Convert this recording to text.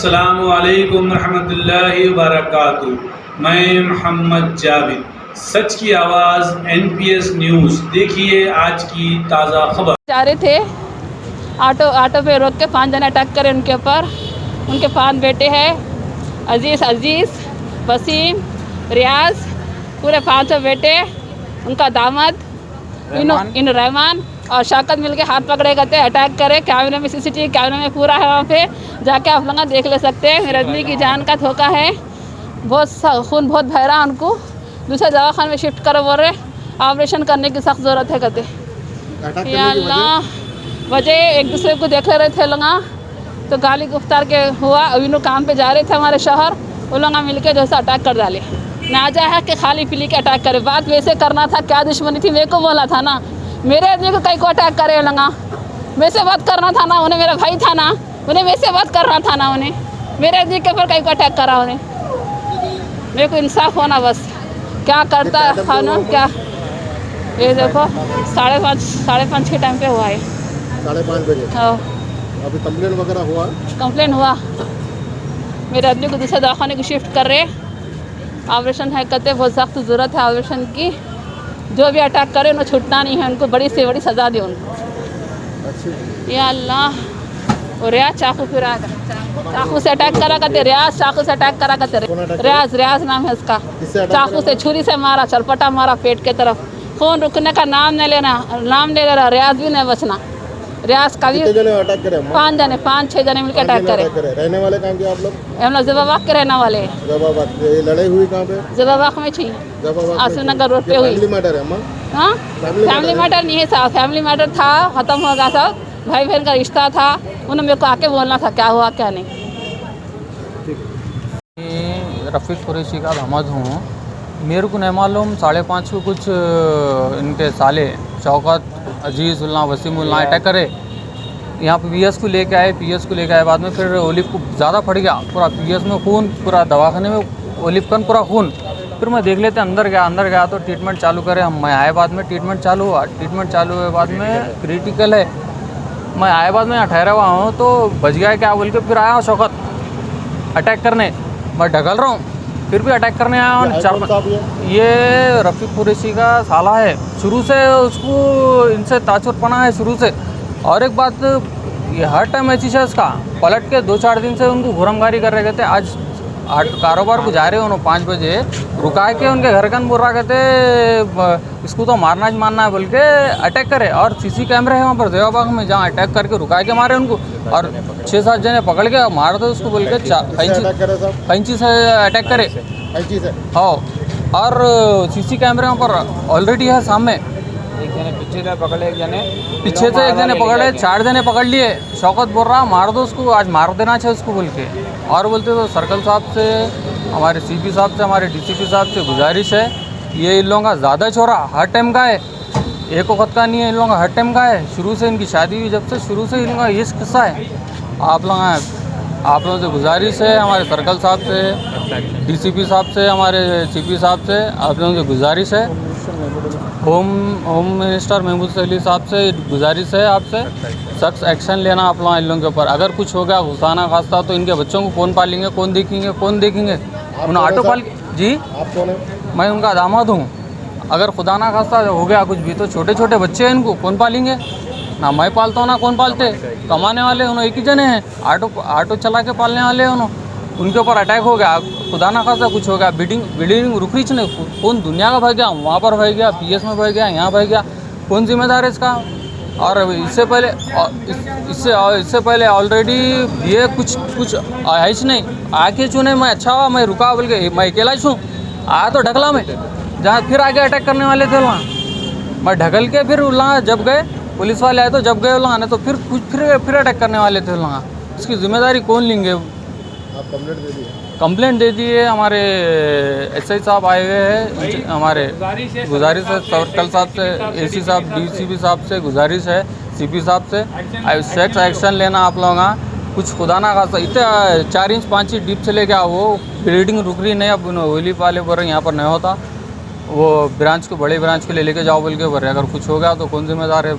अस्सलामु अलैकुम रहमतुल्लाहि व बरकातुहू। मैं मोहम्मद जावेद, सच की आवाज़ NPS न्यूज़। देखिए आज की ताज़ा खबर। जा रहे थे, ऑटो पे रोक के 5 जने अटैक करे उनके ऊपर। उनके 5 बेटे हैं, अजीज़, वसीम, रियाज, पूरे 5 बेटे, उनका दामाद इन रहमान और शौकत मिलके हाथ पकड़े गए थे, अटैक करे। कैमरे में CCTV कैमरे में पूरा है, वहाँ पे जाके आप लोग देख ले सकते हैं। मेरे आदमी की जान का धोखा है, बहुत खून बहुत बह रहा, उनको दूसरे दवाखाने में शिफ्ट करो बोल रहे, ऑपरेशन करने की सख्त ज़रूरत है कहते। या अल्लाह, वजह एक दूसरे को देख रहे थे लोग, तो गाली गुफ्तार के हुआ। अभी लोग काम पे जा रहे थे हमारे शहर, वो लोग मिल के जो है अटैक कर डाले। ना जा है कि खाली पीली के अटैक करे, बात वैसे करना था। क्या दुश्मनी थी, मेरे को बोला था ना, मेरे आदमी को कहीं को अटैक करे लगा, वैसे बात करना था ना। उन्हें मेरा भाई था ना, उन्हें वैसे बात करना था ना। उन्हें मेरे आदमी के ऊपर कहीं को अटैक करा। उन्हें मेरे को इंसाफ होना बस। क्या करता है कानून क्या। ये देखो 5:30 के टाइम पे हुआ है, 5:30 बजे। हाँ, अभी कंप्लेंट वगैरह हुआ? कंप्लेन हुआ। मेरे आदमी को दूसरे दवाखाने की शिफ्ट कर रहे, ऑपरेशन है कहते, बहुत सख्त ज़रूरत है ऑपरेशन की। जो भी अटैक करे उन्हें छूटना नहीं है, उनको बड़ी से बड़ी सज़ा दे उनको। या अल्लाह, और रियाज चाकू फिरा चाकू से अटैक करा करते, रियाज चाकू से अटैक करा करते। रियाज नाम है उसका। चाकू से छुरी से मारा, चलपटा मारा पेट के तरफ। खून रुकने का नाम नहीं लेना, नाम ले रहा। रियाज भी नहीं बचना। रियाज का भी कितने जने अटैक करे? 5-6 जने मिलकर अटैक करे। रहने वाले कहाँ के आप लोग? हम लोग ज़िबाबाग के रहने वाले हैं। ज़िबाबाग। ये लड़ाई हुई कहाँ पे? ज़िबाबाग में थी, आसिफ रोड पे हुई। फैमिली मैटर है? हाँ, फैमिली मैटर नहीं है साहब, फैमिली मैटर था, ख़त्म हो गया था। भाई बहन का रिश्ता था, उन्हें मेरे को आके बोलना था क्या हुआ क्या नहीं। रफ़ीक कुरैशी का दामाद हूँ। मेरे को नहीं मालूम 5:30 को कुछ इनके साले शौकत, अजीज़ुल्लाह, वसीमुल्लाह अटैक करे। यहाँ पे PS को लेके आए, PS को लेके आए। बाद में फिर ओलिव को ज़्यादा फट गया, पूरा PS में खून, पूरा दवाखाने में ओलिव कन पूरा खून। फिर मैं देख लेते अंदर गया तो ट्रीटमेंट चालू करे। मैं आए बाद में ट्रीटमेंट चालू हुए बाद में क्रिटिकल है। मैं आए बाद में यहाँ ठहरा हुआ हूँ तो बच गया क्या बोल के फिर आया शौकत अटैक करने। मैं ढकल रहा हूँ, फिर भी अटैक करने आया हूँ। ये रफ़ीक कुरैशी का साला है, शुरू से उसको इनसे ताचुरपना है शुरू से। और एक बात, ये हर टाइम ऐसी है इसका, पलट के 2-4 दिन से उनको घुरमगारी कर रहे थे। आज कारोबार को जा रहे हो 5 बजे, रुका के उनके घर कन बोल रहा कहते इसको तो मारना है बोल के अटैक करे। और CC कैमरे है वहाँ पर ज़िबाबाग में, जहाँ अटैक करके रुका के मारे उनको। और 6-7 जने पकड़ के मार दो उसको बोल के। कैंची से अटैक करे, हाँ। और CC कैमरे वहाँ पर ऑलरेडी है सामने। पीछे से एक जने पकड़े, 4 जने पकड़ लिए। शौकत बोल रहा मार दो उसको, आज मार देना चाहिए उसको बोल के। और बोलते तो सर्कल साहब से, हमारे CP साहब से, हमारे DCP साहब से गुजारिश है, ये इन लोगों का ज़्यादा छोरा हर टाइम का है, एक वक्त का नहीं है, इन लोगों का हर टाइम का है। शुरू से इनकी शादी हुई जब से, शुरू से इन लोगों का ये किस्सा है। आप लोगों से गुजारिश है, हमारे सर्कल साहब से, DCP साहब से, हमारे CP साहब से, आप लोगों से गुजारिश है। होम मिनिस्टर महमूद अली साहब से गुजारिश है आपसे, सख्त एक्शन लेना आप लोग इन लोगों के ऊपर। अगर कुछ हो गया खुदाना खास्ता तो इनके बच्चों को कौन पालेंगे, कौन देखेंगे उन्हें ऑटो पाल। जी, आप कौन है? मैं उनका दामाद हूँ। अगर खुदाना खास्ता हो गया कुछ भी तो छोटे छोटे बच्चे हैं, इनको कौन पालेंगे? ना मैं पालता हूँ ना कौन पालते। कमाने वाले उन्होंने एक ही जने हैं, ऑटो चला के पालने वाले उन्होंने। उनके ऊपर अटैक हो गया, खुदा ना खासा कुछ हो गया, बिल्डिंग रुक रही नहीं, कौन दुनिया का भाग गया, वहाँ पर भाग गया, PS में भाग गया, यहाँ भाग गया, कौन जिम्मेदार है इसका? और इससे पहले ऑलरेडी ये कुछ आइश नहीं आके चुने। मैं अच्छा हुआ मैं रुका बोल के, मैं अकेला छूँ आया तो ढकला में, जहाँ फिर आगे अटैक करने वाले थे वहाँ मैं ढकल के फिर वहाँ जब गए पुलिस वाले आए तो जब गए वहाँ तो फिर अटैक करने वाले थे वहाँ। इसकी जिम्मेदारी कौन लेंगे? आप कंप्लेंट दे दी है। हमारे SI साहब आए हुए हैं, हमारे गुजारिश है सर्कल साहब से, AC साहब, DCP साहब से गुजारिश है, CP साहब से सख्त एक्शन लेना आप लोग। कुछ खुदा ना खासा इतने 4 इंच 5 इंच डीप चले गया, वो बिल्डिंग रुक रही नहीं। अब ओली वाले बोल रहे यहाँ पर नहीं होता, वो ब्रांच को, बड़े ब्रांच को लेके जाओ बोल के बोल रहे। अगर कुछ हो गया तो कौन जिम्मेदार है?